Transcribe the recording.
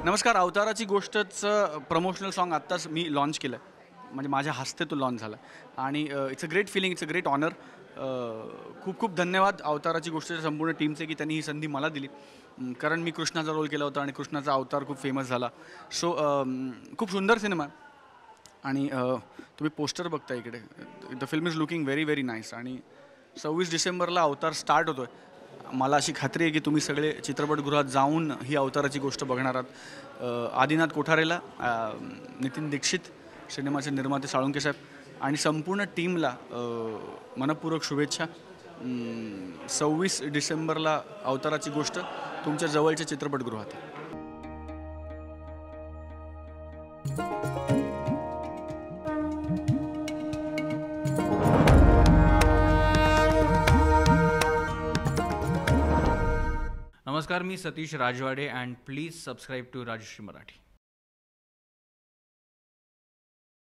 नमस्कार. अवताराची गोष्टचं promotional song आत्ताच मी launch केलं आहे. म्हणजे माझ्या हस्ते तो लॉन्च झाला आणि it's a great feeling, it's a great honour. खूप खूप धन्यवाद अवताराची गोष्टच्या संपूर्ण टीमचे की त्यांनी ही संधी मला दिली. कारण मी कृष्णाचा रोल केला होता आणि कृष्णाचा अवतार खूप फेमस झाला. सो खूप सुंदर सिनेमा आहे आणि तुम्ही पोस्टर बघता इकडे. The film is looking very very nice आणि 26 डिसेंबरला अवतार स्टार्ट होतो आहे. मला अशी खात्री आहे की तुम्ही सगळे चित्रपटगृहात जाऊन ही अवताराची गोष्ट बघणार आहात. आदिनाथ कोठारेला, नितीन दीक्षित, सिनेमाचे निर्माते साळुंके साहेब आणि संपूर्ण टीमला मनपूर्वक शुभेच्छा. 26 डिसेंबरला अवताराची गोष्ट तुमच्या जवळच्या चित्रपटगृहात. नमस्कार, मी Satish Rajwade and please subscribe to Rajshri Marathi.